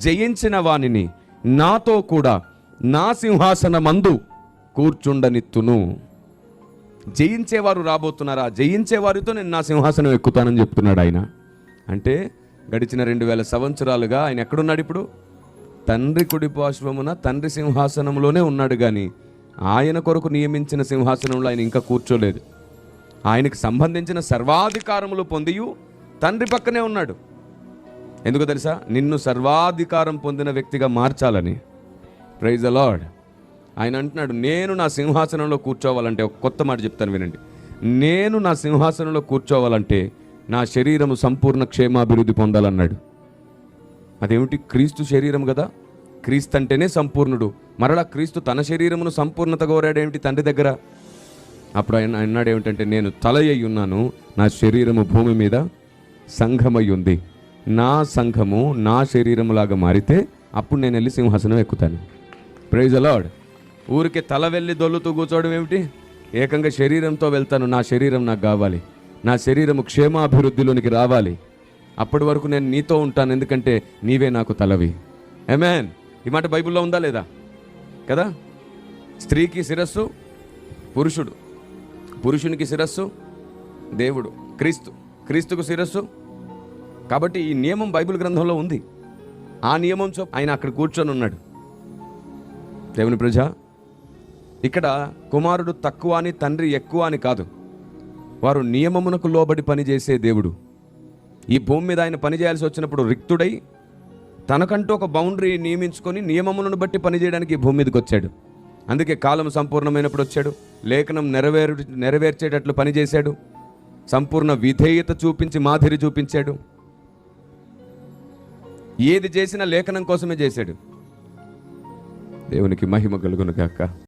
జయించిన వానిని నాతో కూడా నా సింహాసనమందు కూర్చుండనిత్తును. జయించేవారు రాబోతున్నారా? జయించే వారితో నేను నా సింహాసనం ఎక్కుతానని చెప్తున్నాడు ఆయన. అంటే గడిచిన 2000 సంవత్సరాలుగా ఆయన ఎక్కడున్నాడు? ఇప్పుడు తండ్రి కుడి పార్శ్వమున తండ్రి సింహాసనంలోనే ఉన్నాడు, కానీ ఆయన కొరకు నియమించిన సింహాసనంలో ఆయన ఇంకా కూర్చోలేదు. ఆయనకు సంబంధించిన సర్వాధికారములు పొందియు తండ్రి పక్కనే ఉన్నాడు. ఎందుకో తెలుసా? నిన్ను సర్వాధికారం పొందిన వ్యక్తిగా మార్చాలని. Praise the Lord. ఆయన అంటున్నాడు, నేను నా సింహాసనంలో కూర్చోవాలంటే, ఒక కొత్త మాట చెప్తాను వినండి. నేను నా సింహాసనంలో కూర్చోవాలంటే నా శరీరము సంపూర్ణ క్షేమాభివృద్ధి పొందాలన్నాడు. అదేమిటి? క్రీస్తు శరీరం కదా, క్రీస్తు అంటేనే సంపూర్ణుడు. మరలా క్రీస్తు తన శరీరమును సంపూర్ణత కోరాడేమిటి తండ్రి దగ్గర? అప్పుడు ఆయన అన్నాడు ఏమిటంటే, నేను తల అయి ఉన్నాను, నా శరీరము భూమి మీద సంఘమై ఉంది. నా సంఘము నా శరీరములాగా మారితే అప్పుడు నేను వెళ్ళి సింహాసనం ఎక్కుతాను. Praise the lord. ఊరికే తల వెళ్ళి దొల్లుతూ కూర్చోవడం ఏమిటి? ఏకంగా శరీరంతో వెళ్తాను. నా శరీరం నాకు కావాలి, నా శరీరము క్షేమాభివృద్ధిలోనికి రావాలి. అప్పటి వరకు నేను నీతో ఉంటాను, ఎందుకంటే నీవే నాకు తలవి. ఆమేన్. ఈ మాట బైబిల్లో ఉందా లేదా? కదా. స్త్రీకి శిరస్సు పురుషుడు, పురుషునికి శిరస్సు దేవుడు, క్రీస్తు, క్రీస్తుకు శిరస్సు. కాబట్టి ఈ నియమం బైబిల్ గ్రంథంలో ఉంది. ఆ నియమం ఆయన అక్కడ కూర్చొని ఉన్నాడు. దేవుని ప్రజ, ఇక్కడ కుమారుడు తక్కువ అని తండ్రి ఎక్కువ అని కాదు. వారు నియమమునకు లోబడి పనిచేసే దేవుడు. ఈ భూమి మీద ఆయన పనిచేయాల్సి వచ్చినప్పుడు రిక్తుడై తనకంటూ ఒక బౌండరీ నియమించుకొని నియమములను బట్టి పనిచేయడానికి ఈ భూమి మీదకి వచ్చాడు. అందుకే కాలం సంపూర్ణమైనప్పుడు వచ్చాడు, లేఖనం నెరవేర్చేటట్లు పనిచేశాడు, సంపూర్ణ విధేయత చూపించి మాదిరి చూపించాడు. ఏది చేసినా లేఖనం కోసమే చేశాడు. దేవునికి మహిమ కలుగును గాక.